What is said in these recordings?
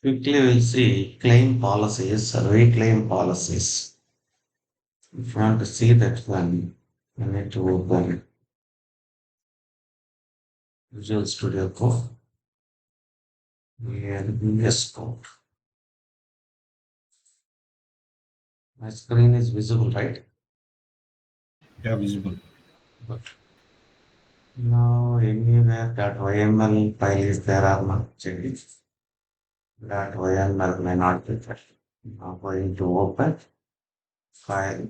Quickly we'll see claim policies, reclaim policies. If you want to see that one, you need to open Visual Studio Code. Here, VS Code. My screen is visible, right? Yeah, visible. But now anywhere that YML file is there are not checking. That YML may not be there. Now going to open file,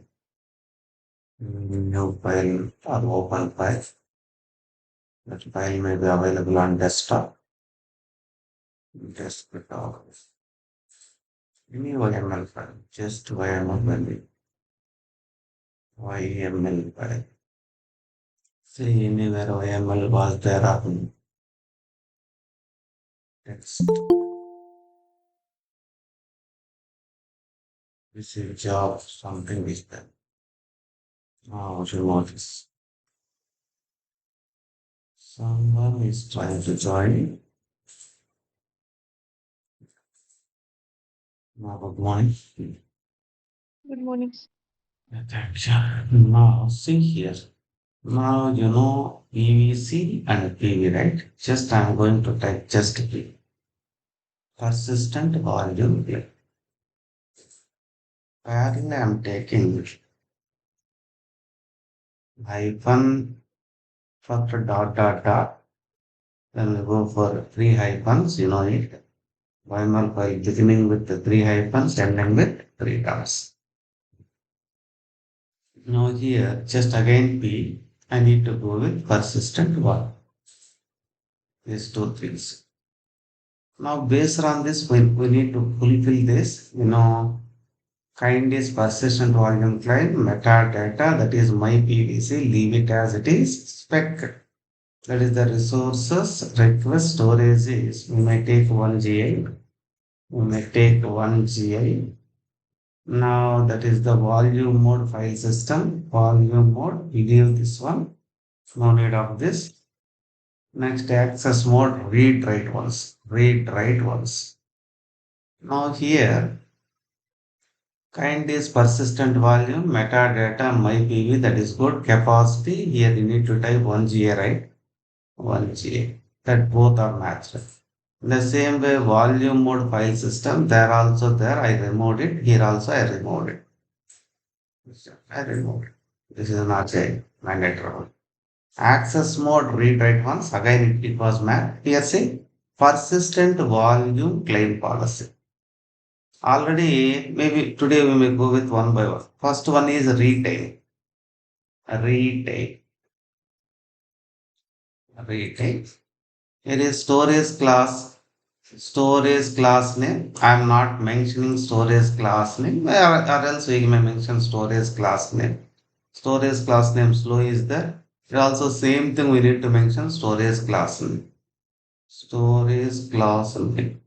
new file or open file. That file may be available on desktop. Desktop. Any YML file, just YML file. YML file. See anywhere YML was there on text. This is job, something is there. Now you notice. Someone is trying to join. Now good morning. Good morning. Attention. Now see here. Now you know PVC and PV, right? Just I'm going to type just P. Persistent volume play. Parallel I'm taking hyphen after dot dot dot. Then we go for three hyphens, you know it. YML file beginning with the three hyphens, ending with three dots. Now here, just again P, I need to go with persistent one. These two things. Now based on this, we need to fulfill this, kind is persistent volume claim, metadata, that is my PVC, leave it as it is, spec, that is the resources, request storage is, we may take 1 GI, we may take 1 GI. Now that is the volume mode file system, volume mode, we leave this one, no need of this. Next access mode, read write once, read write once. Now here, kind is persistent volume, metadata, myPV, that is good. Capacity, here you need to type 1 GA, right? 1 GA. That both are matched. In the same way, volume mode file system, there also there, I removed it. Here also I removed it. I removed it. This is not a mandatory. Access mode read write once, again it was mapped. Here say persistent volume claim policy. Already, maybe today we may go with one by one. First one is retail. Retail. Retail. Here is storage class. Storage class name. I am not mentioning storage class name, or else we may mention storage class name. Storage class name slow is there. Here also same thing we need to mention storage class name. Storage class name.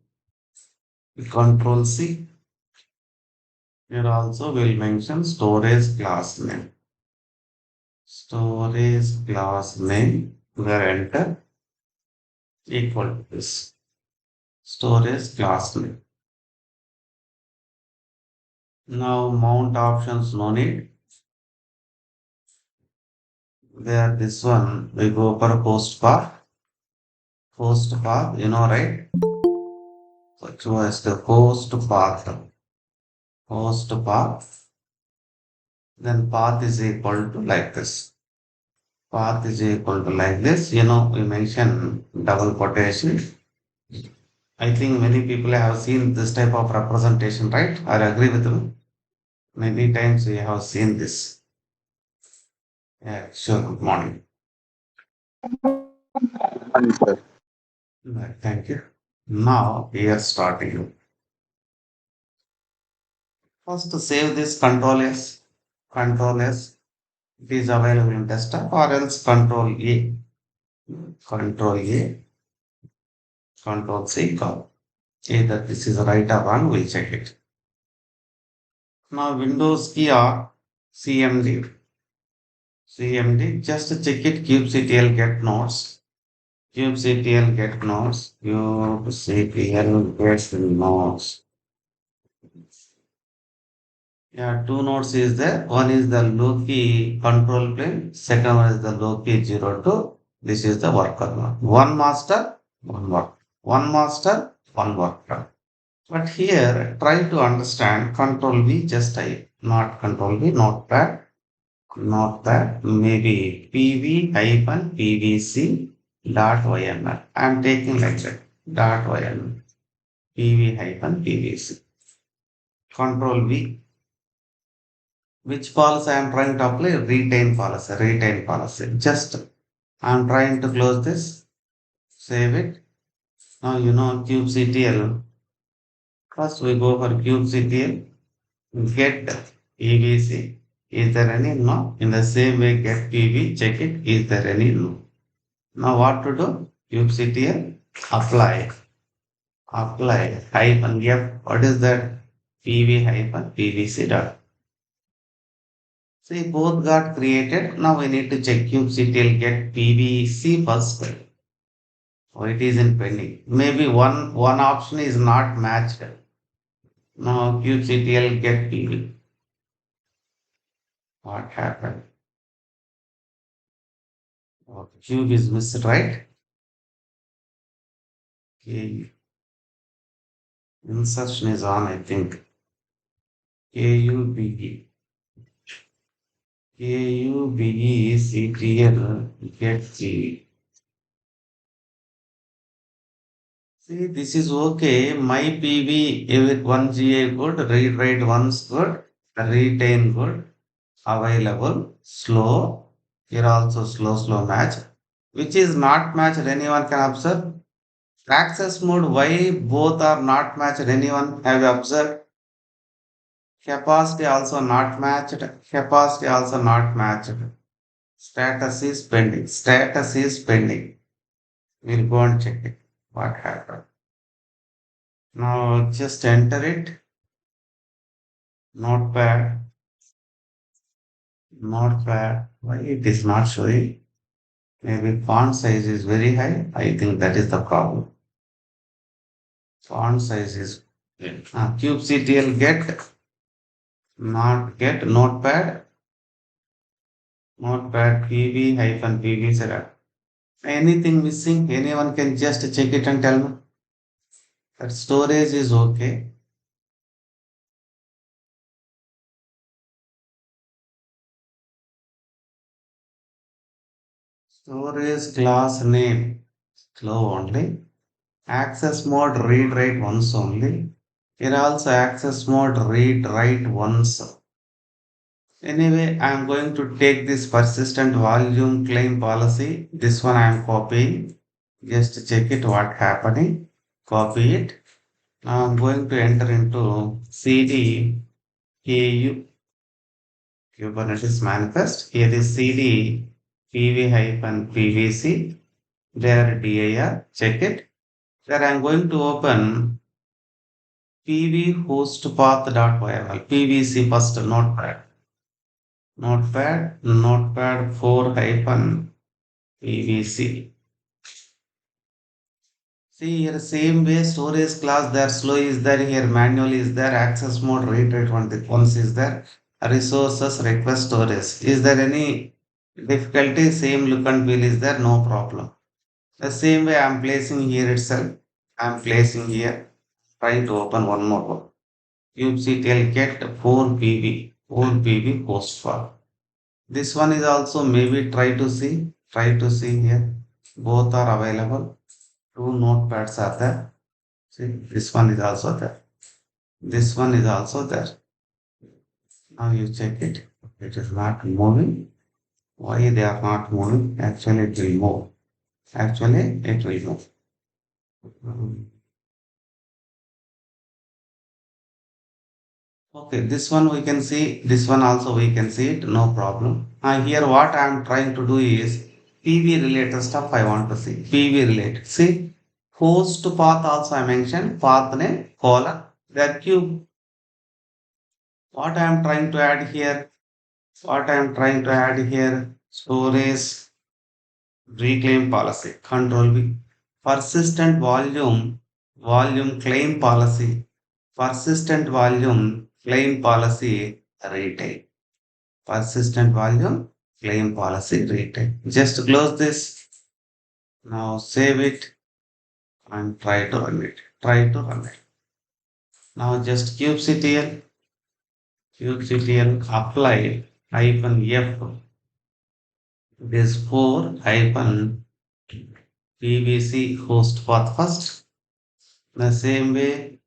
Control C. Here also we'll mention storage class name. Storage class name, where enter equal to this. Storage class name. Now mount options no need. Where this one we go for post path. Post path, right? So choose the post path. Post path. Then path is equal to like this. Path is equal to like this. We mention double quotation. I think many people have seen this type of representation, right? I agree with you. Many times we have seen this. Yeah, sure. Good morning. And sir, Right, thank you. Now we are starting. First, to save this control S. Control S. It is available in desktop or else control A. Control A. Control C. Call. Either this is right or wrong, we'll check it. Now Windows key or CMD. CMD, just check it, kubectl get nodes. kubectl get nodes, kubectl get nodes. Yeah, two nodes is there. One is the low key control plane. Second one is the low key 0 to. This is the worker node. One master, one worker. One master, one worker. But here, try to understand control V just type, not control V, not that, not that. Maybe PV hyphen PVC dot YML. I'm taking like that. Dot YML. PV hyphen PVC. Control V. Which policy I am trying to apply? Retain policy. Retain policy. Just I am trying to close this. Save it. Now you know kubectl. First we go for kubectl. Get PVC. Is there any? No. In the same way, get PV. Check it. Is there any? No. Now what to do? kubectl. Apply. Apply. Hyphen F. What is that? PV hyphen PVC dot. See, both got created. Now we need to check kubectl get PVC first. Or it is in pending. Maybe one option is not matched. Now kubectl get PV. What happened? Oh, cube is missed, right? Okay. Insertion is on, I think. KUBE. KUBE CTL get PV. See, this is okay. My PV, if one GA good, read write once good, retain good, available, slow. Here also slow match. Which is not matched, anyone can observe. Access mode, why both are not matched, anyone have observed? Capacity also not matched, capacity also not matched. Status is pending, status is pending. We'll go and check it. What happened? Now just enter it. Notepad, notepad. Why it is not showing? Maybe font size is very high. I think that is the problem. Font size is kubectl get, not get, notepad, notepad pv hyphen pv setup. Anything missing? Anyone can just check it and tell me. That storage is okay. Storage class name slow only. Access mode read write once only. Here also access mode read write once. Anyway, I am going to take this persistent volume claim policy. This one I am copying. Just check it what happening. Copy it. Now I'm going to enter into cd ku Kubernetes manifest. Here is cd pv hyphen pvc. There dir. Check it. There I'm going to open pv host path.yrl. pvc first notepad. Notepad 4 hyphen pvc. See here, same way storage class there, slow is there, here manual is there, access mode, read rate once is there, resources, request storage. Is there any difficulty? Same look and feel is there, no problem. The same way I am placing here itself. I am placing here, trying to open one more one. kubectl get 4pv, 4pv post file. This one is also maybe try to see here. Both are available. Two notepads are there. See, this one is also there. This one is also there. Now you check it. It is not moving. Why they are not moving? Actually, it will move. Actually, it will move. Um, Okay, this one we can see. This one also we can see it. No problem. Here, what I am trying to do is PV related stuff I want to see. PV related. See, host path also I mentioned. Path name colon. That cube. What I am trying to add here? What I am trying to add here? Storage reclaim policy, control V. Persistent volume claim policy, persistent volume claim policy, retail. Persistent volume claim policy, retail. Just close this. Now save it and try to run it. Try to run it. Now just kubectl apply hyphen F. This 4 hyphen PVC host path first. The same way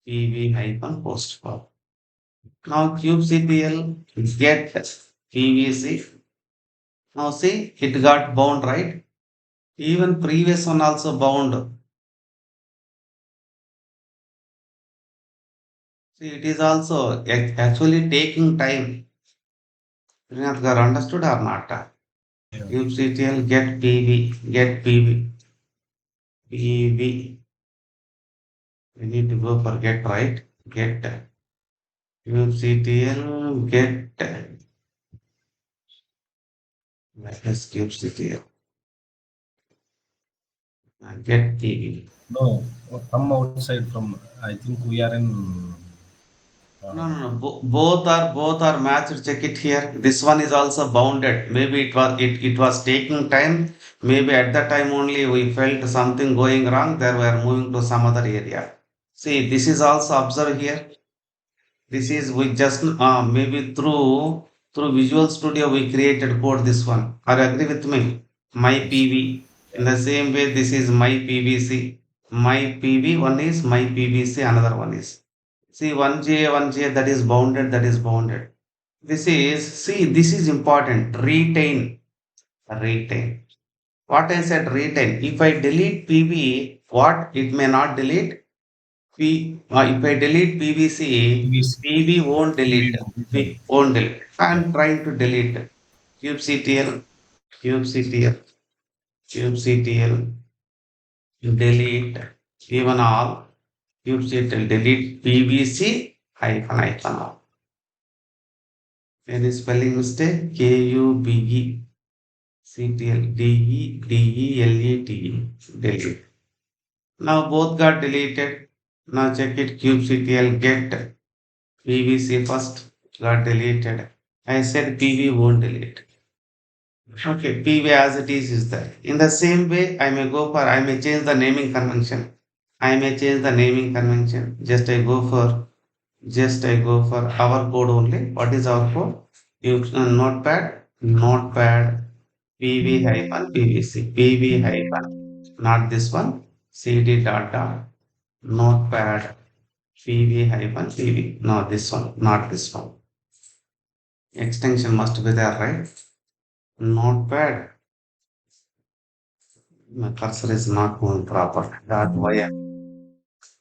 PV hyphen host path. Now kubectl get PVC. Now see it got bound, right? Even previous one also bound. See it is also actually taking time. Srinath garu understood or not? Yeah. kubectl get PV. PV. We need to go for get, right? Get kubectl get minus kubectl get PV. No, come outside from. I think we are in. No, Uh, no, no. Both are matched. Check it here. This one is also bounded. Maybe it was taking time. Maybe at that time only we felt something going wrong. There we are moving to some other area. See, this is also observed here. This is we just maybe through Visual Studio we created code this one. Are you agree with me? My yes. PV. In Yeah. the same way, this is my PVC. My PV one is my PVC. Another one is. See, 1J, that is bounded, that is bounded. This is important. Retain. What I said, retain. If I delete PV, what it may not delete? If I delete PVC, PVC. PV won't delete. PV return. P won't delete. Yeah. I'm trying to delete kubectl, kubectl, kubectl, delete even all, kubectl delete PVC hyphen all. Any spelling mistake? KUBECTL delete. Now both got deleted. Now check it kubectl get PVC first got deleted. I said PV won't delete. Okay, PV as it is there. In the same way, I may change the naming convention. I may change the naming convention. Just I go for our code only. What is our code? Notepad, PV hyphen PVC, PV hyphen, not this one, CD dot, notepad, PV hyphen PV, no, this one, not this one. Extension must be there, right? Notepad, my cursor is not moving proper. Dot wire.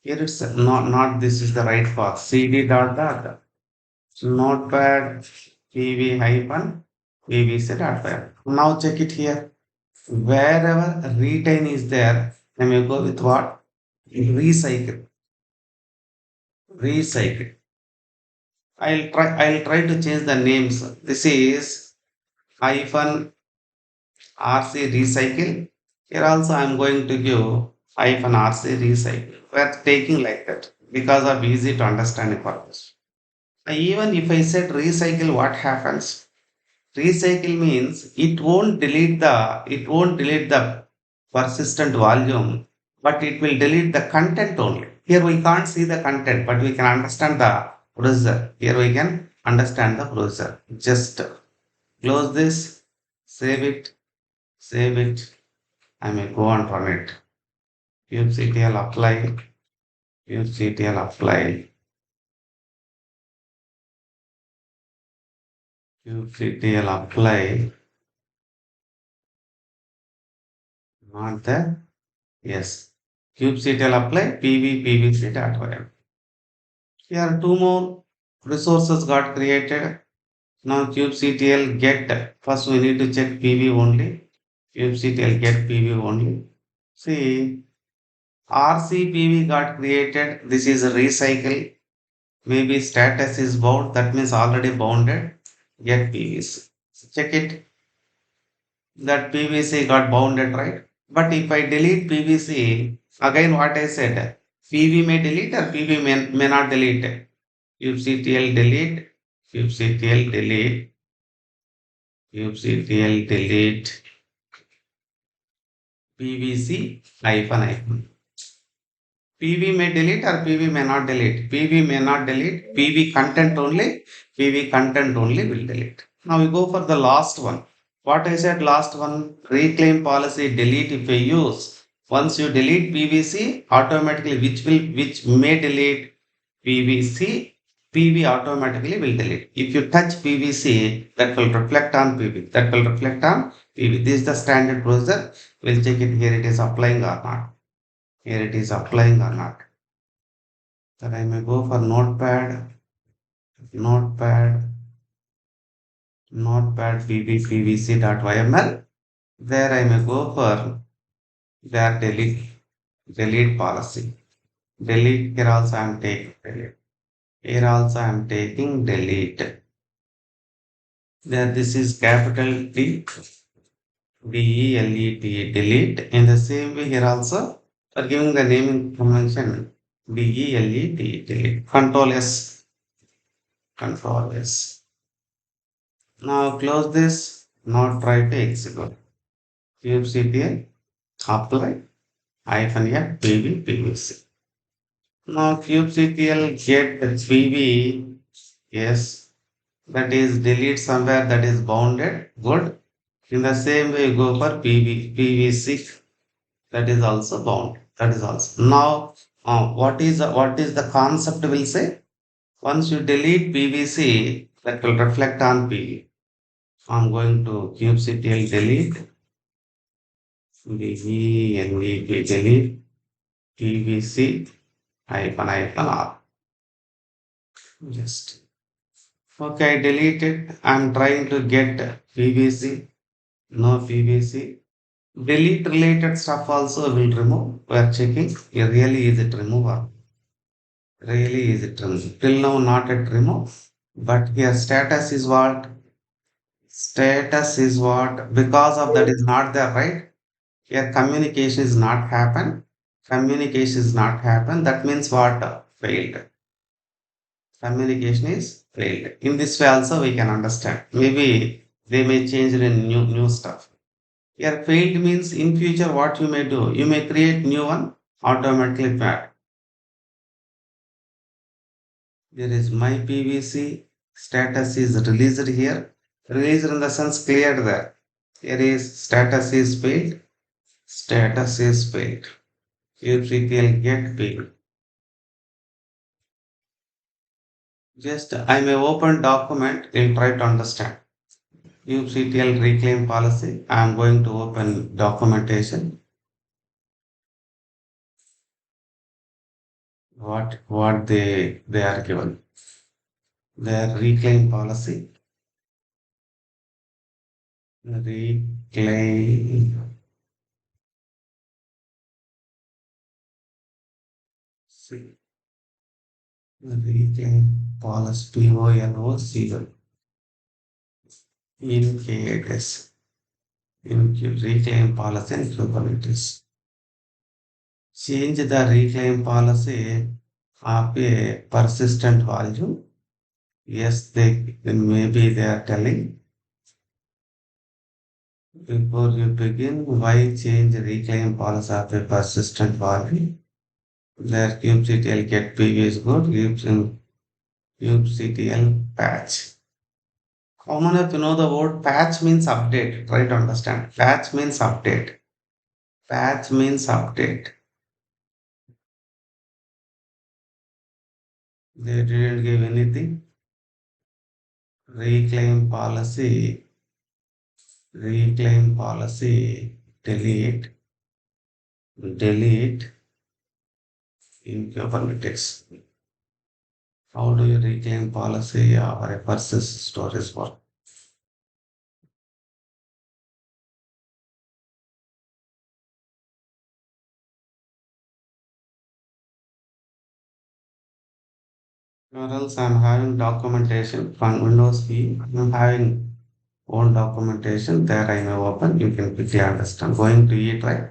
Here it's not this is the right path. CD dot, notepad, PV hyphen, PVC dot wire. Now check it here. Wherever retain is there, I may go with what? Recycle. Recycle. I'll try to change the names. This is hyphen RC recycle. Here also I'm going to give hyphen RC recycle. We're taking like that because of easy to understand purpose. Even if I said recycle, what happens? Recycle means it won't delete the persistent volume, but it will delete the content only. Here we can't see the content, but we can understand the procedure. Here we can understand the procedure. Just close this, save it, save it. I may go and run it. kubectl apply, kubectl apply, kubectl apply. Not the yes. kubectl apply pv dot wire. Here two more resources got created. Now kubectl get. First we need to check PV only. kubectl get PV only. See RCPV got created. This is a recycle. Maybe status is bound. That means already bounded. Get PVs. Check it. That PVC got bounded, right? But if I delete PVC, again what I said, PV may delete or PV may not delete. UCTL delete, UCTL delete, UCTL delete, PVC hyphen hyphen. PV may delete or PV may not delete. PV may not delete. PV content only. PV content only will delete. Now we go for the last one. What I said last one, reclaim policy delete if you use. Once you delete PVC, automatically which may delete PVC, PV automatically will delete. If you touch PVC, that will reflect on PV. That will reflect on PV. This is the standard procedure. We'll check it here. It is applying or not. Here it is applying or not. Then I may go for notepad, pvc.yml. There I may go for their delete policy. Delete here also I am taking delete. Here also I am taking delete. There this is capital delete, delete. In the same way here also for giving the naming convention delete. Control S. Now close this. Now try to execute. QCTL apply -F PVC. Now kubectl get the PV, yes, that is delete somewhere that is bounded. Good. In the same way, you go for PV6 that is also bound. That is also. Now, what is the concept will say? Once you delete PVC, that will reflect on PV. I'm going to kubectl delete delete PVC hyphen R. Just okay, I delete it. I'm trying to get PVC. No PVC. Delete related stuff also will remove. We are checking. Really is it remove or really is it remove? Till now not at remove. But here status is what? Status is what? Because of that is not there, right? Here communication is not happen. Communication is not happen. That means what? Failed. Communication is failed. In this way also we can understand. Maybe they may change the new stuff. Here failed means in future what you may do. You may create new one automatically bad. There is my PVC status is released here. Released in the sense cleared there. Here is status is failed. Status is failed. UCTL get failed. Just I may open document and try to understand. UCTL reclaim policy. I am going to open documentation. What they are given. Their reclaim policy. Reclaim. See. Reclaim policy. POLOCL. In k8s. In reclaim policy and Kubernetes. Change the reclaim policy of a persistent value. Yes, then maybe they are telling before you begin, why change reclaim policy of a persistent value? Their kubectl get previous good, kubectl patch. How many of you know the word patch means update? Try to understand. Patch means update. Patch means update. They didn't give anything. Reclaim policy, delete, delete in Kubernetes. How do you reclaim policy or a persist storage work? Or else I'm having documentation from Windows P. I'm having own documentation. There I may open. You can quickly understand. Going to it, right?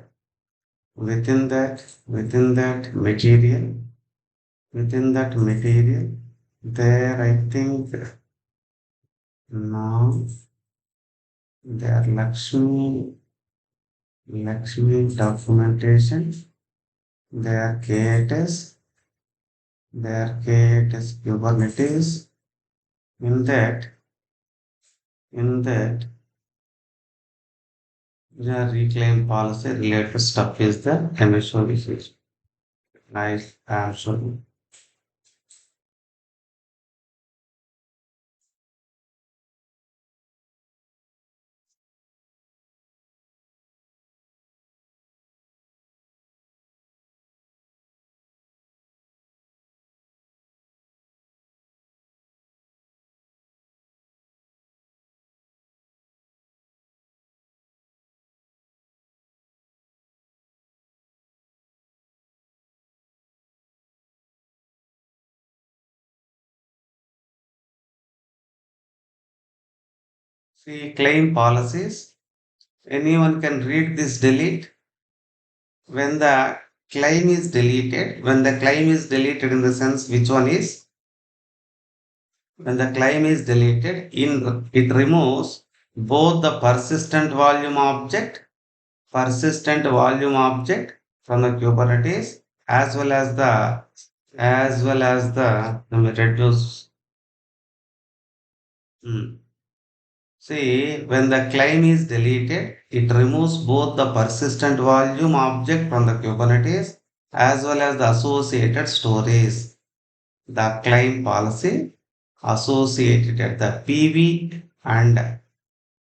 Within that material, within that material, there I think now there Lakshmi documentation, there k8s, there k8s Kubernetes. In that, in that, the reclaim policy related stuff is the MSO issues. Nice, I'm sorry. See, claim policies. Anyone can read this delete when the claim is deleted. When the claim is deleted in the sense which one is when the claim is deleted in it removes both the persistent volume object from the Kubernetes as well as the let me reduce. Hmm. See, when the claim is deleted, it removes both the persistent volume object from the Kubernetes as well as the associated storage. The claim policy associated at the PV and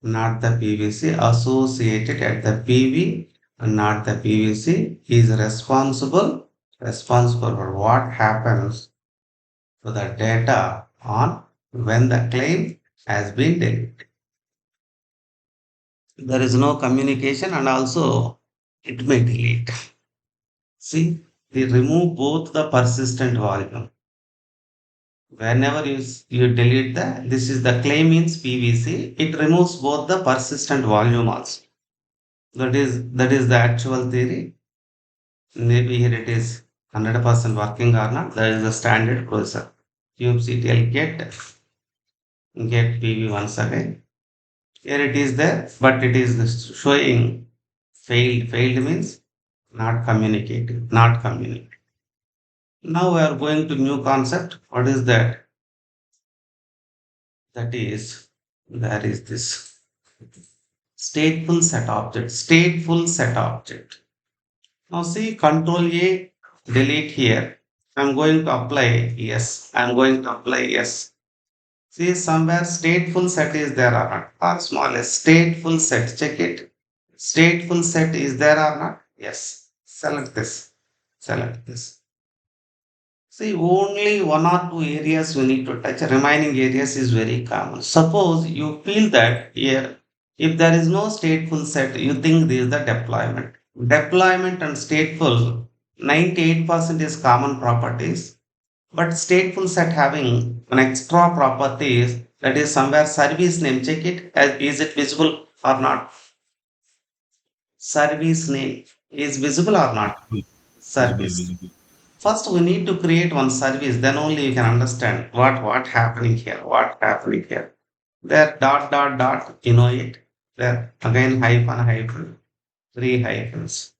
not the PVC, associated at the PV and not the PVC is responsible for what happens to the data on when the claim has been deleted. There is no communication and also it may delete. See, they remove both the persistent volume. Whenever you delete this is the claim means PVC, it removes both the persistent volume also. That is the actual theory. Maybe here it is 100% working or not. That is the standard procedure. kubectl get PV once again. Here it is there, but it is showing failed. Failed means not communicating, not communicating. Now we are going to new concept. What is that? That is, there is this stateful set object. Stateful set object. Now see, Control A, delete here. I'm going to apply yes. I'm going to apply yes. See, somewhere stateful set is there or not? Or smallest stateful set. Check it. Stateful set is there or not? Yes. Select this. Select this. See, only one or two areas we need to touch. Remaining areas is very common. Suppose you feel that here, if there is no stateful set, you think this is the deployment. Deployment and stateful, 98% is common properties, but stateful set having an extra properties that is somewhere service name. Check it. Is it visible or not? Service name is visible or not? Visible, visible, Service. visible. First, we need to create one service. Then only you can understand what happening here. What happening here? There dot dot dot. You know it. There again hyphen, three hyphens.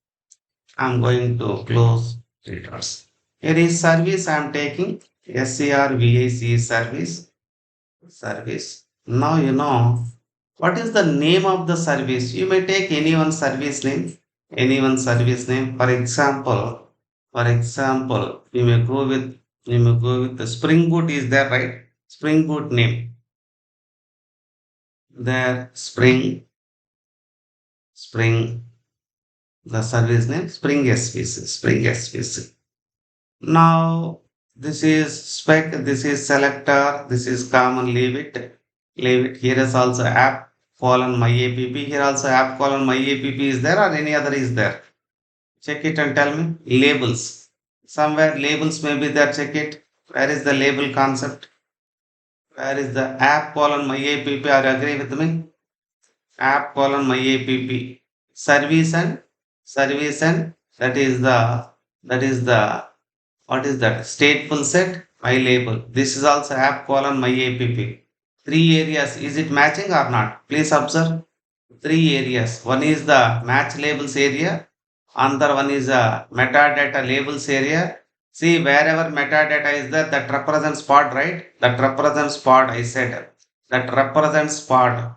I'm going to close readers. Here is service. I'm taking SCRVAC service. Now you know what is the name of the service. You may take anyone's service name. Anyone's service name. For example, we may go with the Spring Boot is there, right? Spring Boot name. There Spring, the service name Spring SVC. Now this is spec, this is selector, this is common, leave it. Leave it. Here is also app colon my app. Here also app colon my app is there or any other is there. Check it and tell me. Labels. Somewhere labels may be there. Check it. Where is the label concept? Where is the app colon my app? Are you agree with me? app colon my app service and that is the what is that stateful set my label. This is also app colon my app. Three areas, is it matching or not? Please observe three areas. One is the match labels area, another one is a metadata labels area. See, wherever metadata is there, that represents pod, right? That represents pod, I said. That represents pod.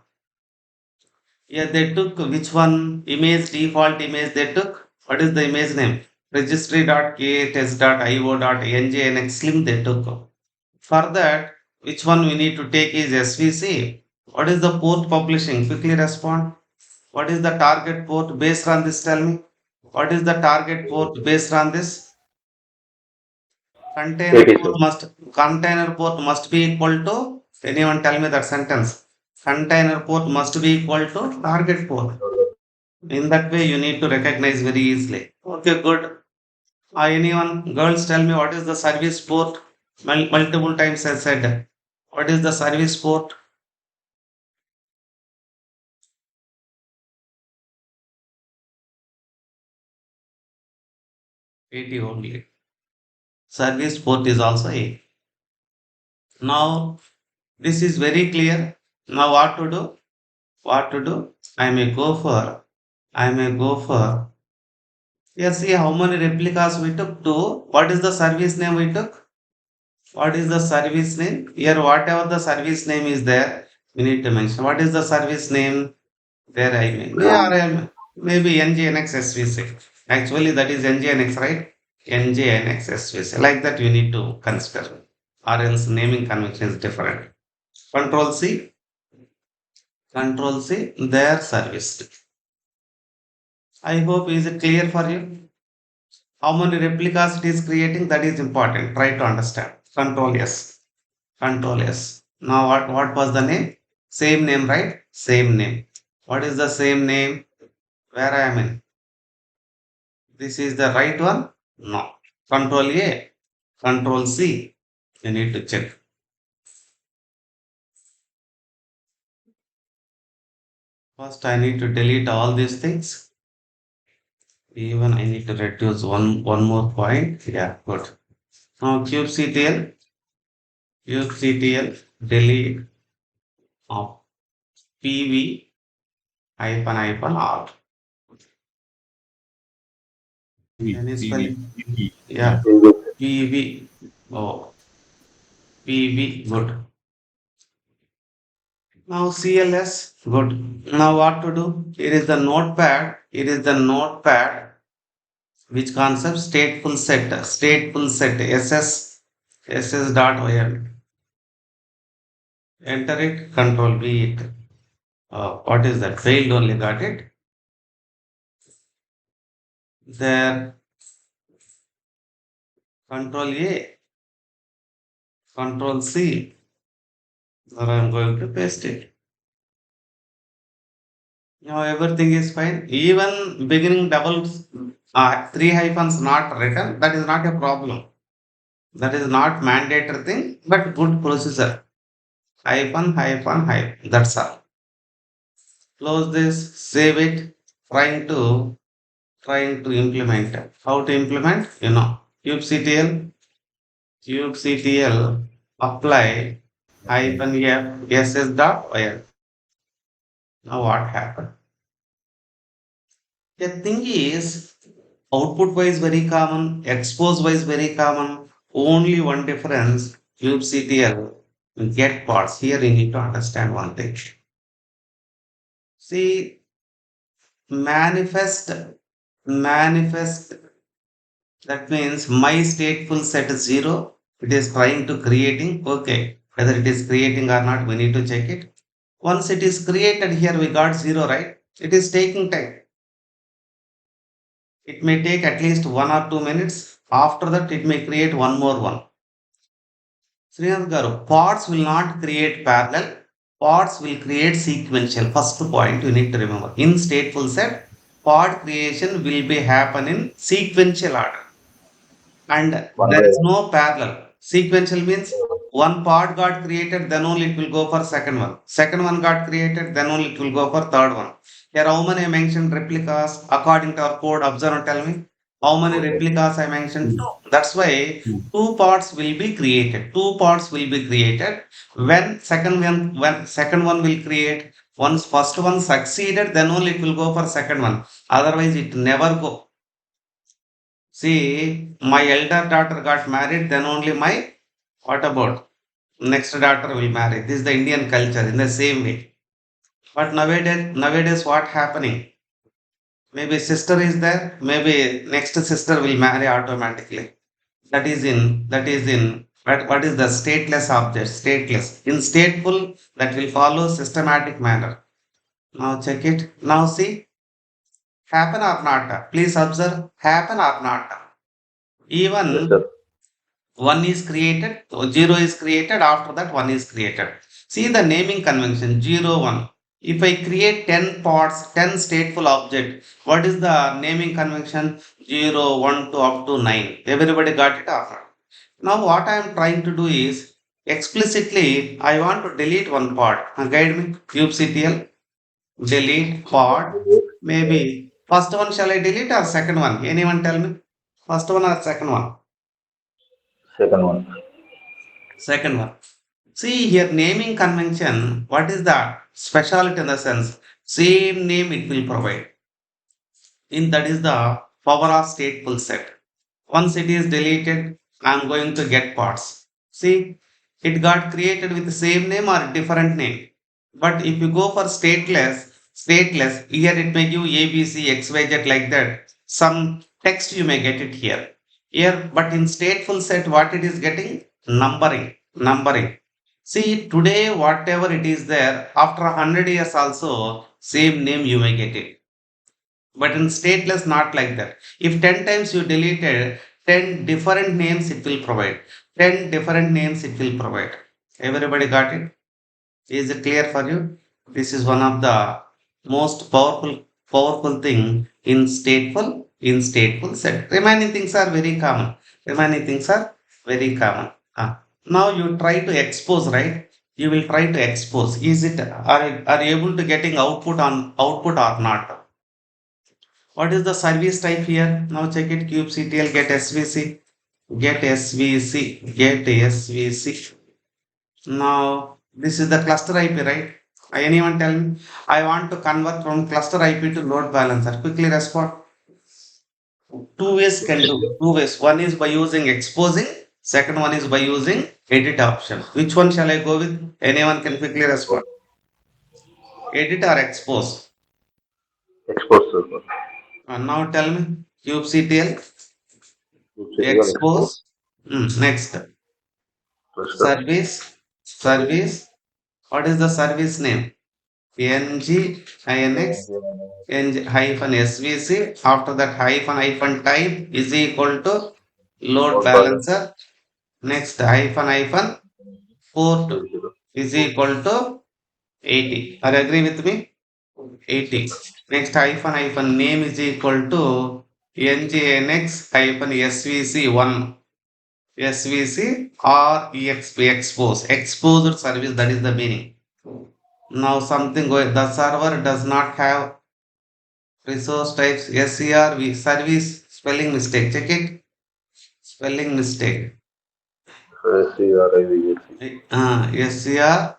Yeah, they took which one? Image, default image they took. What is the image name? Registry.k8s.io.njnx slim they took. For that, which one we need to take is SVC. What is the port publishing? Quickly respond. What is the target port based on this? Tell me. What is the target port based on this? Container 80, port sir. must be equal to, anyone tell me that sentence. Container port must be equal to target port. In that way you need to recognize very easily. Okay, good. Anyone, girls, tell me what is the service port? Multiple times I said, what is the service port? 80 only. Service port is also 8. Now this is very clear. Now what to do? What to do? I may go for, yeah, see how many replicas we took to, what is the service name we took? What is the service name? Here, whatever the service name is there, we need to mention. What is the service name? There I mean. Yeah, maybe NGNX SVC. Actually, that is NGNX, right? NGNX SVC. Like that, you need to consider. Or else naming convention is different. Control C, Control C, their service. I hope is it clear for you? How many replicas it is creating, that is important. Try to understand. Control S. Control S. Now what was the name? Same name, right? Same name. What is the same name? Where I am in? This is the right one? No. Control A. Control C. You need to check. First I need to delete all these things. Even I need to reduce one more point. Yeah, good. Now kubectl delete of pv hyphen hyphen r. Any PV, spelling? PV. Yeah, Yeah. pv. Oh, pv. Good. Now CLS. Good. Now what to do? It is the notepad. It is the notepad. Which concept? Stateful set. Stateful set. SS dot OL. Enter it. Control V it. What is that? Failed only. Got it. There. Control A. Control C. Or I'm going to paste it. Now everything is fine. Even beginning double three hyphens not written. That is not a problem. That is not mandatory thing, but good procedure. Hyphen, hyphen, hyphen. That's all. Close this, save it, trying to implement it. How to implement? kubectl apply hyphen f ss dot il. Now what happened? The thing is, output wise very common, expose wise very common. Only one difference, kubectl get parts. Here you need to understand one thing. See, manifest, manifest, that means my stateful set is 0. It is trying to creating. Okay, whether it is creating or not, we need to check it. Once it is created, here we got 0, right? It is taking time. It may take at least 1 or 2 minutes. After that, it may create one more one. Srinath Garu, pods will not create parallel. Pods will create sequential. First point you need to remember. In stateful set, pod creation will be happen in sequential order. And One there by is one. no parallel. Sequential means one pod got created, then only it will go for second one. Second one got created, then only it will go for third one. Here, how many I mentioned replicas according to our code? Observe and tell me. How many Okay. replicas I mentioned? Hmm. Two. That's why Hmm. two pods will be created. Two pods will be created. When second one will create, once first one succeeded, then only it will go for second one. Otherwise, it never go. See, my elder daughter got married, then only my what about next daughter will marry. This is the Indian culture in the same way. But nowadays what happening? Maybe sister is there, maybe next sister will marry automatically. That is in what is the stateless object? Stateless. In stateful, that will follow systematic manner. Now check it. Now see, happen or not. Please observe, happen or not. Yes, Even sir. one is created, so zero is created, after that one is created. See the naming convention, zero, one. If I create 10 pods, 10 stateful object, what is the naming convention? Zero, 1 to up to 9. Everybody got it or not? Now what I am trying to do is, explicitly, I want to delete one pod. Guide me, kubectl, delete pod. Maybe first one shall I delete or second one? Anyone tell me? First one or second one? Second one. Second one. See here, naming convention, what is the specialty in the sense? Same name it will provide. In that is the power of stateful set. Once it is deleted, I am going to get parts. See, it got created with the same name or different name. But if you go for stateless, here it may give A, B, C, X, Y, Z like that. Some text you may get it here. Here, but in stateful set, what it is getting? Numbering. See, today, whatever it is there, after 100 years also, same name you may get it. But in stateless, not like that. If 10 times you deleted, 10 different names it will provide. 10 different names it will provide. Everybody got it? Is it clear for you? This is one of the most powerful thing in stateful set. Remaining things are very common. Remaining things are very common. Now you try to expose, right? You will try to expose. Is it are you able to getting output or not? What is the service type here? Now check it. kubectl get svc, get svc, get svc. Now this is the cluster IP, right? Anyone tell me? I want to convert from cluster IP to load balancer. Quickly respond. Two ways can do. Two ways. One is by using exposing. Second one is by using edit option. Which one shall I go with? Anyone can quickly respond. Edit or expose? Export, sir. Now tell me. kubectl Physical export. expose. Next. Cluster. Service. What is the service name? NG NG hyphen SVC. After that hyphen type is equal to load Load balance. balancer. Next hyphen port 80. is equal to 80. Are you agree with me? Yes, 80. sir. Next hyphen name is equal to NGNX hyphen SVC1. SVC or EXP expose. Exposed service, that is the meaning. Now something going, the server does not have resource types SCR service spelling mistake. Check it. Spelling mistake. SCRIVAC. SCR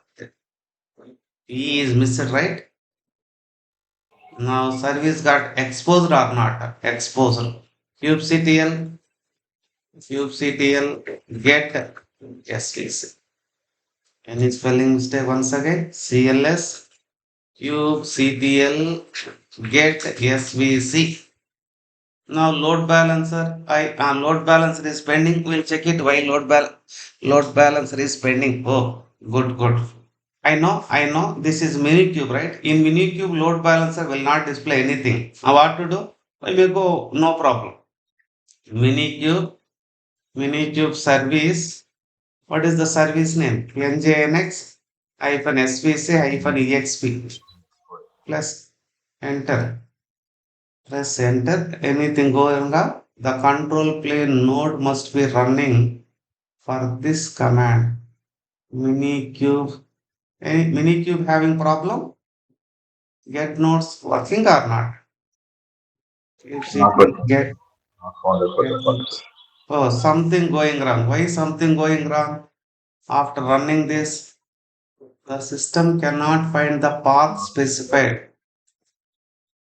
E is missed, right? Now service got exposed or not? Exposed. kubectl kubectl get SVC. Any spelling mistake once again? CLS kubectl get SVC. Now load balancer, load balancer is pending. We'll check it why load balancer is pending. Oh, good. I know. This is Minikube, right? In Minikube, load balancer will not display anything. Now what to do? I will go, no problem. Minikube, Minikube service. What is the service name? NJNX hyphen SVC hyphen EXP. Plus enter. Press enter. Anything going up? The control plane node must be running for this command. Minikube. Any Minikube having problem? Get nodes working or not? Not Kubectl working. Not get 100% working. nodes. Oh, something going wrong. Why something going wrong? After running this, the system cannot find the path specified.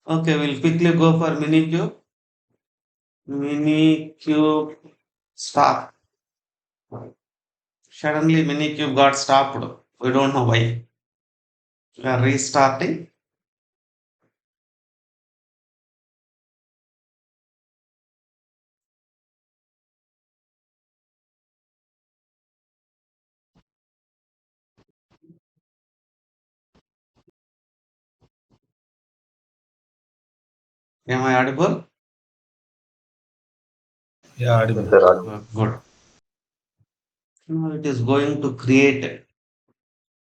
Okay, we'll quickly go for Minikube. Minikube stop. Suddenly Minikube got stopped. We don't know why. We are restarting. Am I audible? Yeah, Yes, audible. sir. Raj. Good. Now it is going to create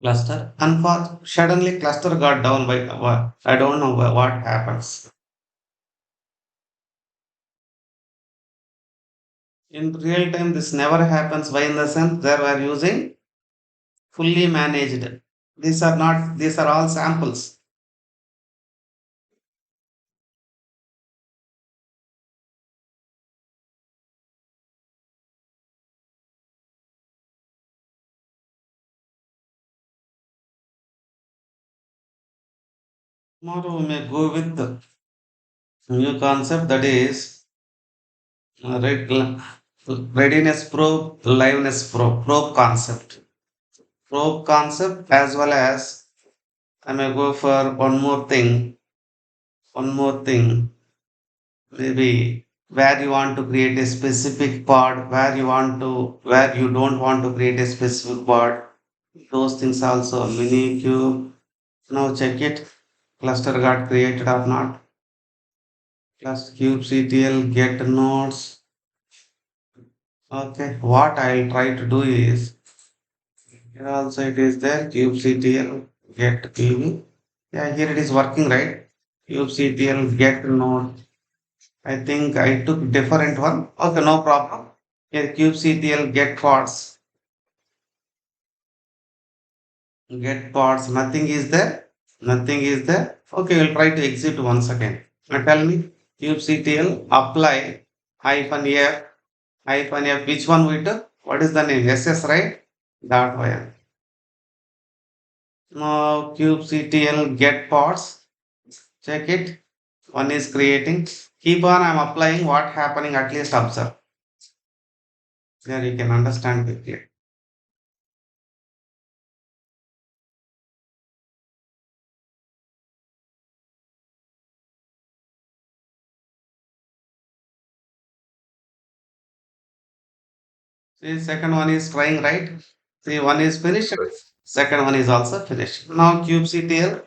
cluster. Unfortunately, suddenly cluster got down by what? I don't know what happens. In real time, this never happens. Why in the sense they were using fully managed. These are not. These are all samples. Tomorrow we may go with the new concept that is readiness probe, liveness probe concept. Probe concept as well as I may go for one more thing. One more thing. Maybe where you want to create a specific pod, where you don't want to create a specific pod. Those things also. Mini cube. Now check it. Cluster got created or not. Plus cube CTL get nodes. Okay. What I'll try to do is here also it is there. Cube CTL get PV. Yeah, here it is working right. Cube CTL get node. I think I took different one. Okay, no problem. Here kubectl get pods. Get pods. Nothing is there. Nothing is there. Okay, we'll try to exit once again. Now tell me kubectl apply hyphen f hyphen f. Which one we took? What is the name? SS, right? Dot yn. Now kubectl get pods. Check it. One is creating. Keep on. I'm applying what happening. At least observe. There you can understand quickly. See, second one is trying, right? See, one is finished. Right. Second one is also finished. Now kubectl,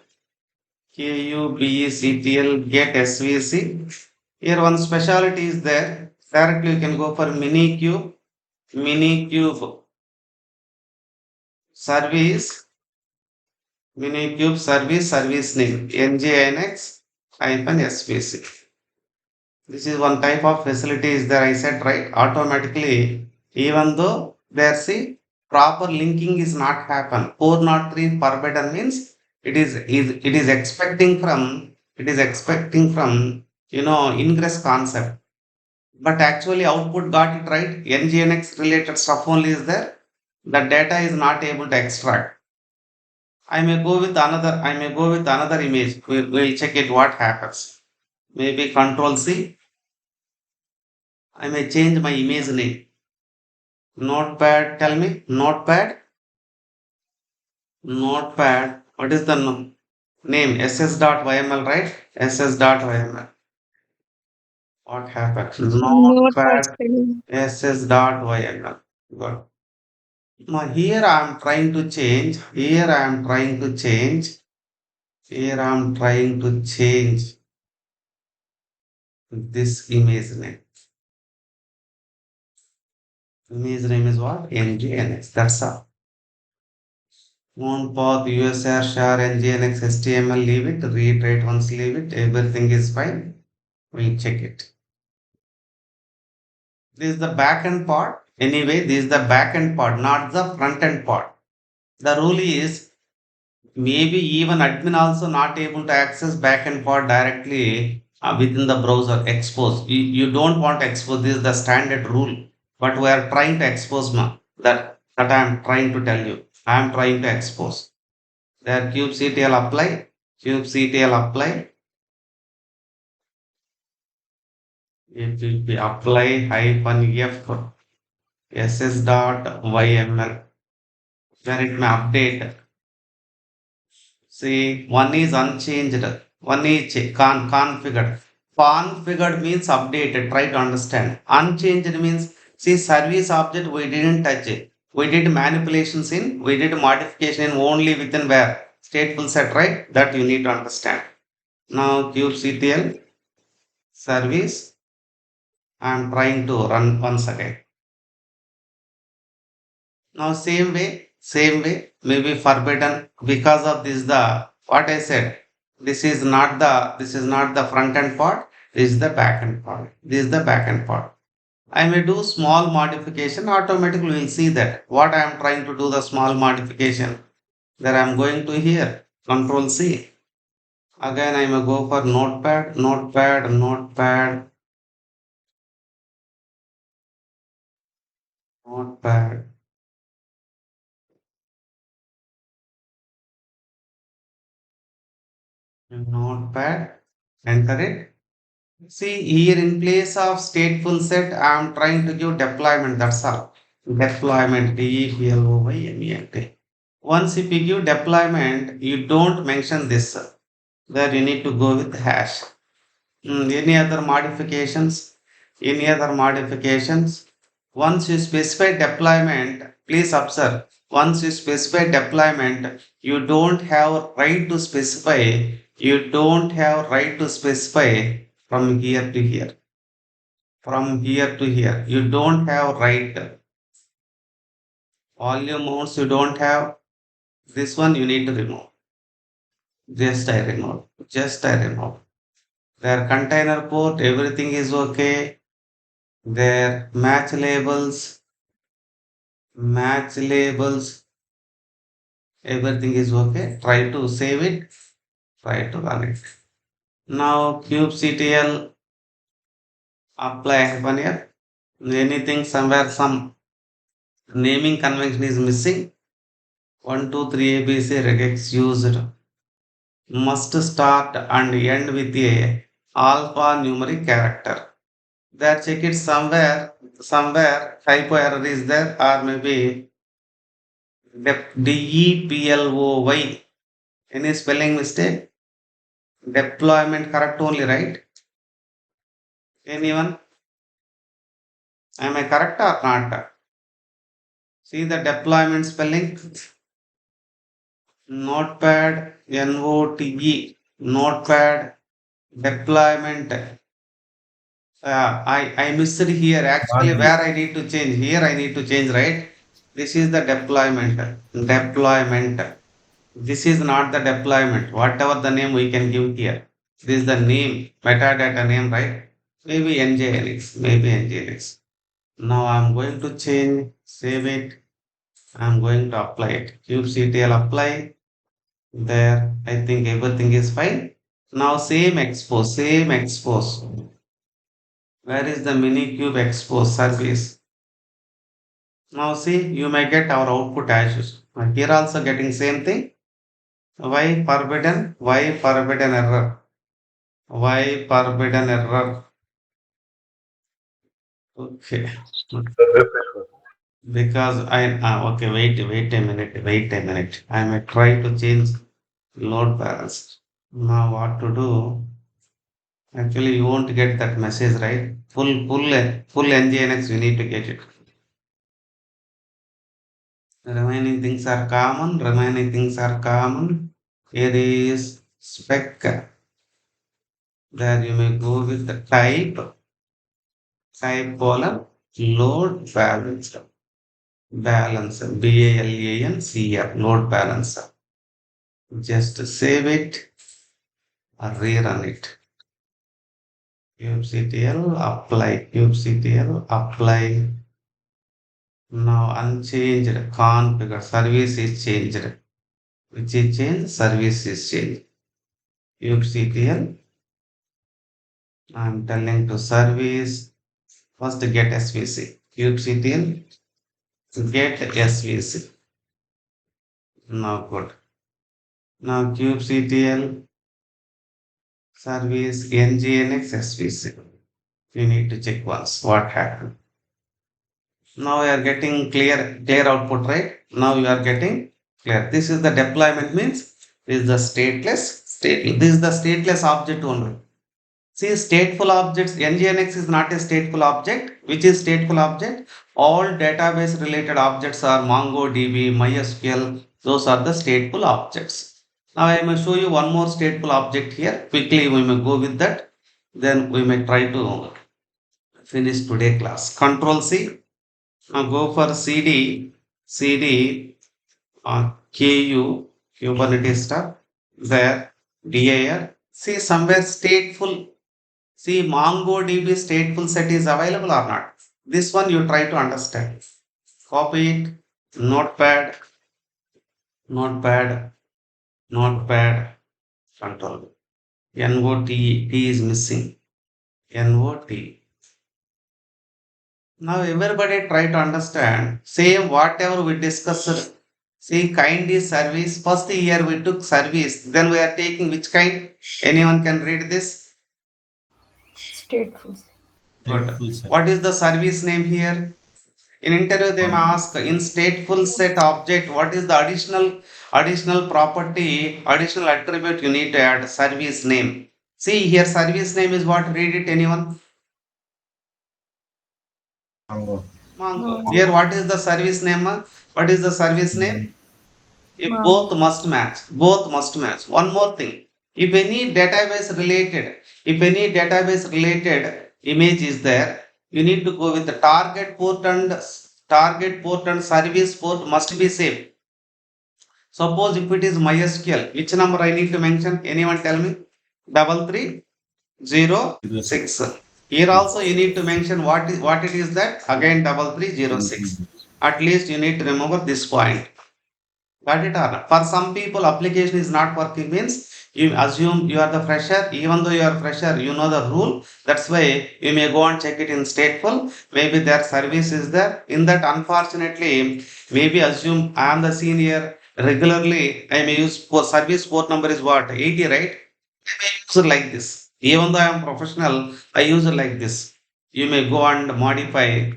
kubectl get svc. Here one specialty is there. Directly you can go for mini cube service, mini cube service name, njnx hyphen svc. This is one type of facility is there. I said right automatically, even though there's a proper linking is not happen. 403 forbidden means it is expecting from ingress concept. But actually output got it right. NGNX related stuff only is there. The data is not able to extract. I may go with another image. We'll check it what happens. Maybe control C. I may change my image name. Notepad, tell me. Notepad. What is the name? ss.yml, right? ss.yml. What happened? Notepad Notepad spelling. ss.yml. Good. Now here I am trying to change. Here I am trying to change. Here I am trying to change this image name. Image name is what? NGNX. That's all. Won't path USR share NGNX HTML leave it. Reiterate once leave it. Everything is fine. We'll check it. This is the back end part. Anyway, this is the back end part, not the front end part. The rule is maybe even admin also not able to access back and forth directly within the browser expose. You don't want to expose. This is the standard rule, but we are trying to expose that I am trying to tell you. I am trying to expose. There kubectl apply, kubectl apply. It will be apply hyphen f ss dot yml where it may update. See, one is unchanged, one is configured. Configured means updated. Try to understand. Unchanged means, see, service object we didn't touch it. We did manipulations in, we did modification in only within where stateful set, right? That you need to understand. Now kubectl service. I am trying to run once again. Now same way, maybe forbidden because of this the what I said. This is not the front end part. This is the back end part. This is the back end part. I may do small modification. Automatically we'll see that what I am trying to do the small modification. There I am going to here. Control C. Again I may go for notepad, notepad, notepad, notepad, notepad. Enter it. See here in place of stateful set, I am trying to give deployment. That's all. Deployment, deployment. Once if you give deployment, you don't mention this. There you need to go with hash. Any other modifications? Any other modifications? Once you specify deployment, please observe. Once you specify deployment, you don't have right to specify. You don't have right to specify from here to here. From here to here, you don't have right. Volume modes you don't have. This one you need to remove. Just I remove. Just I remove. Their container port, everything is okay. Their match labels, everything is okay. Try to save it. Try to run it. Now kubectl apply happen here. Anything somewhere some naming convention is missing. 1, 2, 3 ABC regex used must start and end with a alphanumeric character. There check it somewhere typo error is there or maybe deploy. Any spelling mistake? Deployment correct only, right? Anyone? Am I correct or not? See the deployment spelling. Notepad, notepad, deployment. I missed it here. Actually, Body. where I need to change? Here I need to change, right? This is the deployment. Deployment. This is not the deployment. Whatever the name we can give here. This is the name, metadata name, right? Maybe NJNX. Maybe NJNX. Now I'm going to change, save it. I'm going to apply it. kubectl apply. There, I think everything is fine. Now same expose, same expose. Where is the Minikube expose service? Now see, you may get our output as usual. Here also getting same thing. Why forbidden? Why forbidden error? Why forbidden error? Okay. Refresh. Because okay, wait a minute. I may try to change load balance. Now what to do? Actually, you won't get that message, right? Full NGNX, you need to get it. Remaining things are common. Remaining things are common. Here is spec. There you may go with the type column, load balancer. Balancer. BALANCER. Load balancer. Just save it or rerun it. kubectl apply. kubectl apply. Now unchanged configure service is changed. Which is changed? Service is changed. kubectl. I'm telling to service. First get SVC. kubectl get SVC. Now good. Now kubectl service nginx SVC. You need to check once what happened. Now you are getting clear output, right? Now you are getting clear. This is the deployment means this is the stateless. This is the stateless object only. See, stateful objects, nginx is not a stateful object. Which is stateful object? All database related objects are MongoDB, MySQL. Those are the stateful objects. Now I may show you one more stateful object here. Quickly we may go with that. Then we may try to finish today class. Control C. Now go for cd ku Kubernetes stuff. There dir. See somewhere stateful. See, MongoDB stateful set is available or not. This one you try to understand. Copy it. Notepad, notepad, notepad. Control. NOT. T is missing. NOT. Now everybody try to understand. Same whatever we discussed. See, kind is service. First year we took service. Then we are taking which kind? Anyone can read this? Stateful. Good. Stateful set. What is the service name here? In interview, they may ask in stateful set object, what is the additional property, additional attribute you need to add? Service name. See here, service name is what? Read it, anyone? Mongo. Mongo. Mongo. Here, what is the service name? What is the service name? If Mongo. both must match, both must match. One more thing, if any database related image is there, you need to go with the target port and service port must be same. Suppose if it is MySQL, which number I need to mention? Anyone tell me? 3306. Here also you need to mention what it is that again 3306. At least you need to remember this point. Got it or not? For some people, application is not working means you assume you are the fresher. Even though you are fresher, you know the rule. That's why you may go and check it in stateful. Maybe their service is there. In that, unfortunately, maybe assume I am the senior. Regularly, I may use service port number is what 80, right? I may use it like this. Even though I am professional, I use it like this. You may go and modify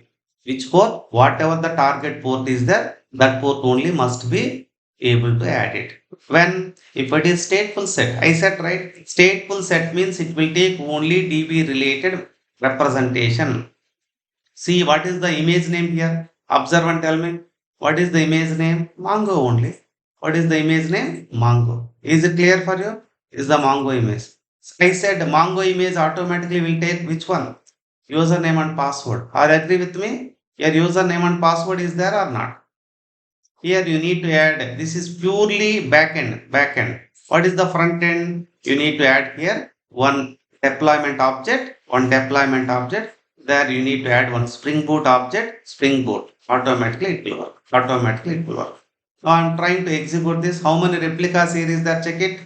which port, whatever the target port is there, that port only must be able to add it. When if it is stateful set, I said right, stateful set means it will take only DB related representation. See what is the image name here? Observe and tell me what is the image name? Mongo only. What is the image name? Mongo. Is it clear for you? Is the Mongo image. I said Mongo image automatically will take which one? Username and password. Are you agree with me? Your username and password is there or not? Here you need to add, this is purely backend. What is the front end? You need to add here one deployment object. There you need to add one Spring Boot object, Spring Boot. Automatically it will work. Now I'm trying to execute this. How many replicas here is there? Check it.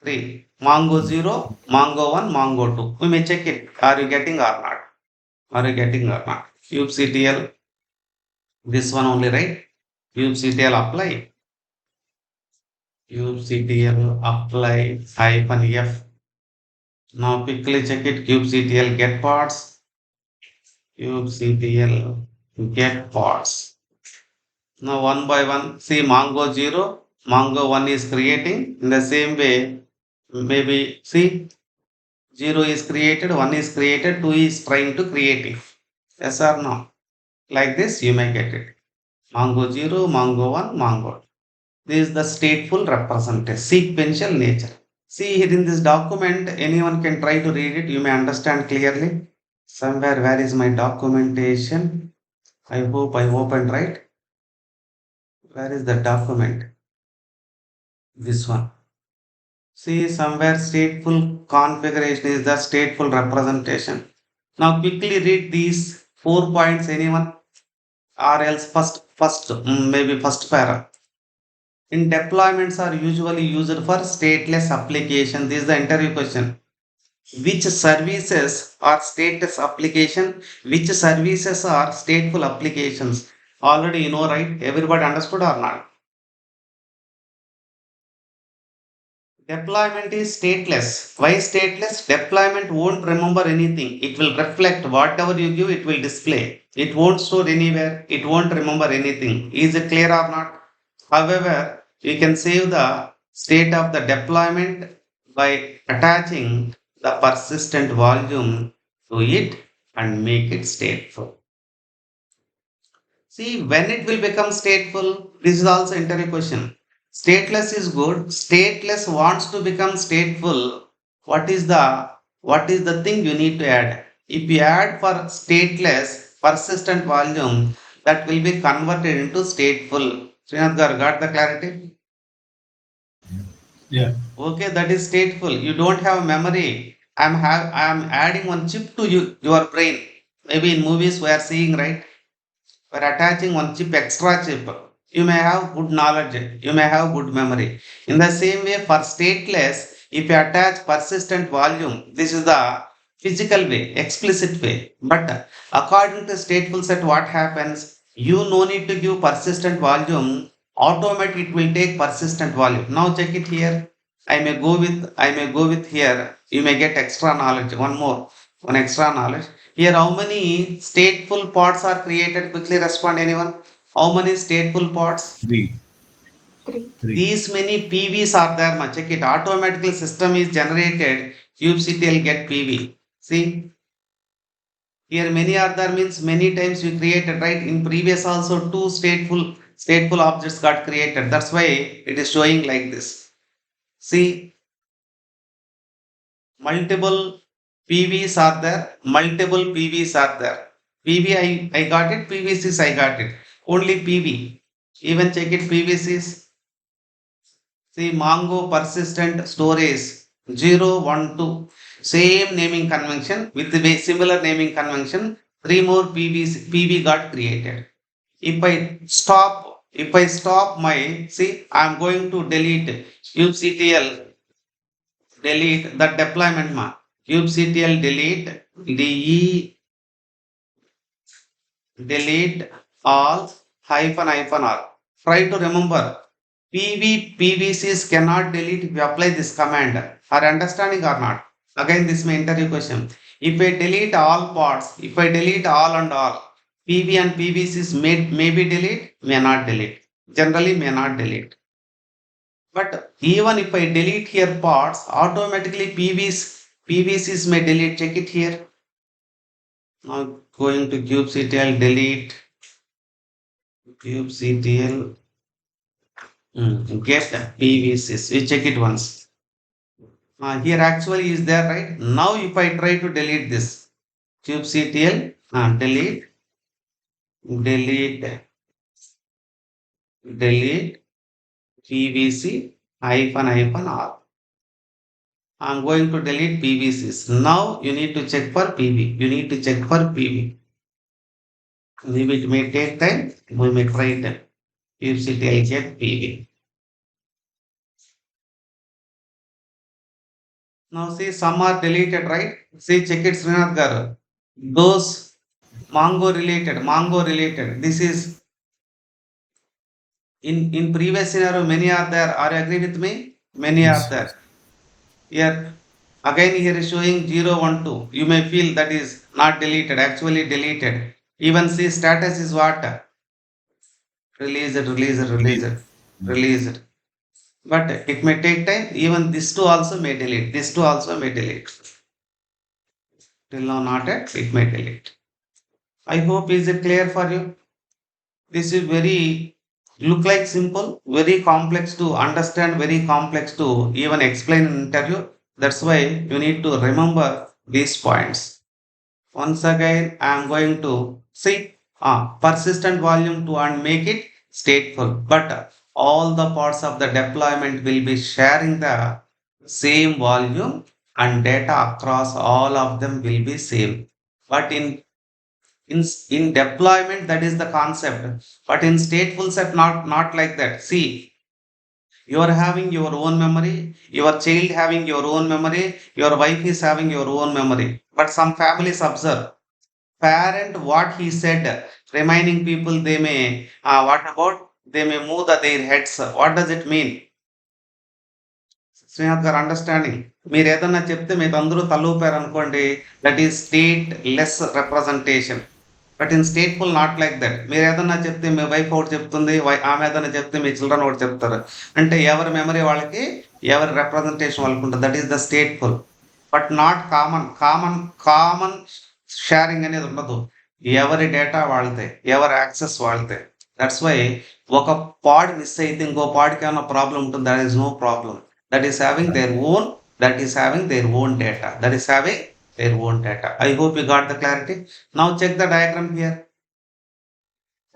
3. Mongo 0, Mongo 1, Mongo 2. We may check it. Are you getting or not? kubectl. This one only, right? kubectl apply. kubectl apply -f. Now quickly check it. kubectl get parts. kubectl get parts. Now one by one, see Mongo 0, Mongo 1 is creating. In the same way, maybe see 0 is created, 1 is created, 2 is trying to create it. Yes or no? Like this, you may get it. Mongo 0, Mongo 1, Mongo 2. This is the stateful representation, sequential nature. See here in this document, anyone can try to read it. You may understand clearly. Somewhere, where is my documentation? I hope I opened right. Where is the document? This one. See somewhere stateful configuration is the stateful representation. Now quickly read these 4 points. Anyone? or else maybe first para. In deployments are usually used for stateless application. This is the interview question. Which services are stateless application? Which services are stateful applications? Already you know, right? Everybody understood or not? Deployment is stateless. Why stateless? Deployment won't remember anything. It will reflect whatever you give, it will display. It won't store anywhere. It won't remember anything. Is it clear or not? However, you can save the state of the deployment by attaching the persistent volume to it and make it stateful. See, when it will become stateful, this is also interview question. Stateless is good. Stateless wants to become stateful. What is the what is the thing you need to add? If you add for stateless persistent volume, that will be converted into stateful. Srinath Gar, got the clarity? Yeah. Okay, that is stateful. You don't have memory. I am adding one chip to your brain. Maybe in movies we are seeing, right? For attaching one chip, extra chip, you may have good knowledge, you may have good memory. In the same way, for stateless, if you attach persistent volume, this is the physical way, explicit way. But according to stateful set, what happens? You no need to give persistent volume, automatically it will take persistent volume. Now check it here. I may go with here. You may get extra knowledge. One extra knowledge. Here, how many stateful pods are created? Quickly respond, anyone. How many stateful pods? Three. 3. Three. These many PVs are there. Ma. Check it. Automatically system is generated. kubectl get PV. See, here many are there means many times you created, right? In previous also two stateful objects got created. That's why it is showing like this. See, multiple PVs are there, multiple PVs are there. I got it, PVCs I got it. Only PV. Even check it, PVCs. See, Mongo persistent storage 012. Same naming convention with the similar naming convention. Three more PV got created. If I stop my, see, I'm going to delete kubectl delete that deployment ma kubectl delete all hyphen r. Try to remember PVCs cannot delete if you apply this command. Are understanding or not? Again, this may interview question. If I delete all pods, if I delete all and all, PV and PVCs may be delete, may not delete. Generally may not delete. But even if I delete here parts, automatically PVCs may delete. Check it here. Now going to kubectl delete kubectl get PVCs. We check it once. Here actually is there, right? Now if I try to delete this kubectl delete delete PVC hyphen r. I'm going to delete PVCs. Now you need to check for PV. You need to check for PV. Maybe it may take time. We may try it. kubectl get PV. Now see some are deleted, right? See check it Srinath Garu. Those Mongo related. This is in previous scenario many are there. Are you agree with me? Many are Yes. there. Here again here is showing 012. You may feel that is not deleted, actually deleted. Even see status is what? Release it, release it, release Release. it, release it. But it may take time. Even this two also may delete. This two also may delete. Till now not yet, it may delete. I hope is it clear for you? This is very look like simple, very complex to understand, very complex to even explain in interview. That's why you need to remember these points. Once again, I am going to see persistent volume to and make it stateful. But all the parts of the deployment will be sharing the same volume and data across all of them will be same. But in In deployment, that is the concept. But in stateful set, not like that. See, you are having your own memory, your child having your own memory, your wife is having your own memory. But some families observe parent what he said, remaining people they may what about they may move their heads. What does it mean? Srinath గారు understanding మీరు ఏదన్నా చెప్తే మీకు అందరూ తలూపారు అనుకోండి, that is state less representation. But in stateful not like that. మీరు ఏదన్నా చెప్తే మీ వైఫ్ ఒకటి చెప్తుంది, ఆమె ఏదన్నా చెప్తే మీ చిల్డ్రన్ ఒకటి చెప్తారు. అంటే ఎవరి మెమరీ వాళ్ళకి, ఎవరి రిప్రజెంటేషన్ వాళ్ళకి ఉంటుంది. That is the stateful. But not common sharing అనేది ఉండదు. ఎవరి డేటా వాళ్ళదే, ఎవరి యాక్సెస్ వాళ్ళదే. దట్స్ వై ఒక పాడ్ మిస్ అయితే ఇంకో పాడ్కి ఏమైనా ప్రాబ్లం ఉంటుంది. That is no problem. That is having their own, that is having their own data, that is having their own data. I hope you got the clarity. Now check the diagram here.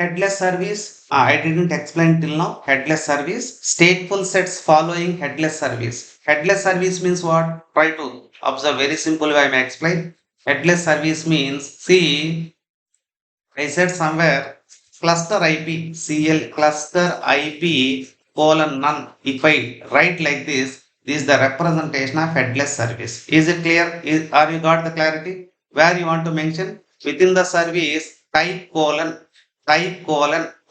Headless service, I didn't explain till now. Headless service, stateful sets following headless service. Headless service means what? Try to observe, very simple way I may explain. Headless service means, see, I said somewhere cluster IP, CL cluster IP colon none. If I write like this is the representation of headless service. Is it clear? Are you got the clarity? Where you want to mention within the service type colon.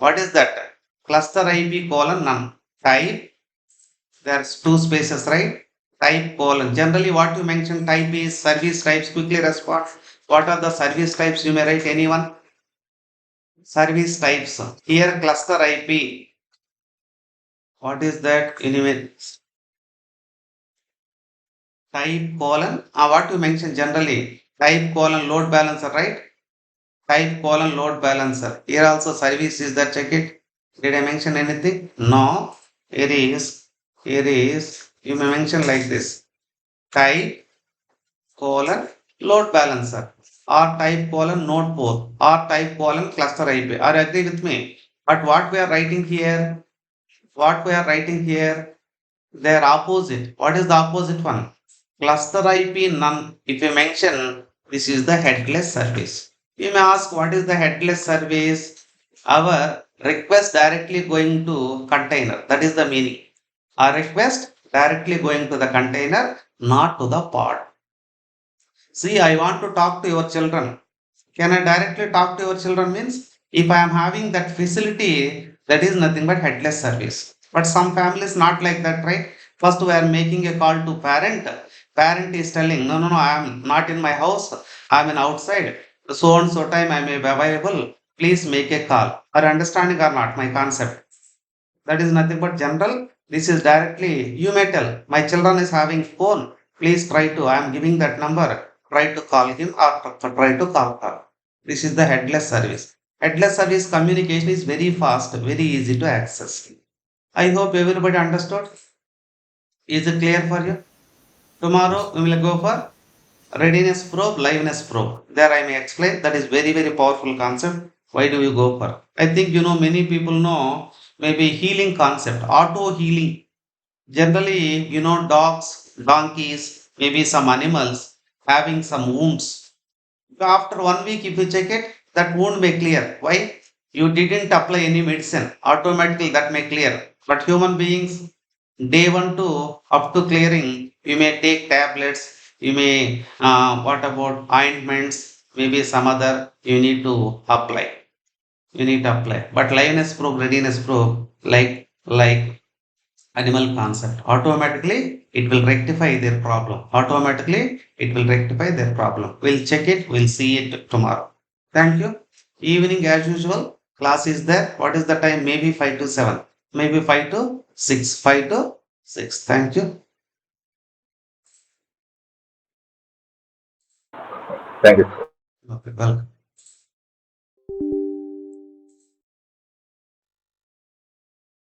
What is that? Cluster IP colon none. Type, there's two spaces, right? Type colon. Generally, what you mention type is service types. Quickly respond. What are the service types? You may write anyone. Service types. Here cluster IP. What is that? Anyway, type colon. What you mention generally? Type colon load balancer, right? Type colon load balancer. Here also service is that. Check it. Did I mention anything? No. Here is. You may mention like this. Type colon load balancer, or type colon node port, or type colon cluster IP. Are you agree with me? But what we are writing here? What we are writing here? They are opposite. What is the opposite one? Cluster IP none. If you mention this is the headless service. You may ask what is the headless service? Our request directly going to container. That is the meaning. Our request directly going to the container, not to the pod. See, I want to talk to your children. Can I directly talk to your children? Means if I am having that facility, that is nothing but headless service. But some families not like that, right? First we are making a call to parent. Parent is telling, no, I am not in my house. I am in outside. So and so time I may be available. Please make a call. Are you understanding or not my concept? That is nothing but general. This is directly, you may tell, my children is having phone. Please try to, I am giving that number. Try to call him or try to call her. This is the headless service. Headless service communication is very fast, very easy to access. I hope everybody understood. Is it clear for you? Tomorrow we will go for readiness probe, liveness probe. There I may explain. That is very, very powerful concept. Why do you go for? I think you know many people know maybe healing concept, auto healing. Generally, you know, dogs, donkeys, maybe some animals having some wounds. After 1 week, if you check it, that wound may clear. Why? You didn't apply any medicine. Automatically, that may clear. But human beings, day one to up to clearing, you may take tablets. You may, what about ointments? Maybe some other you need to apply. You need to apply. But lioness probe, readiness probe, like animal concept, automatically it will rectify their problem. Automatically it will rectify their problem. We'll check it. We'll see it tomorrow. Thank you. Evening as usual. Class is there. What is the time? Maybe 5 to 7. Maybe 5 to 6. 5 to 6. Thank you. Thank you. Okay, welcome.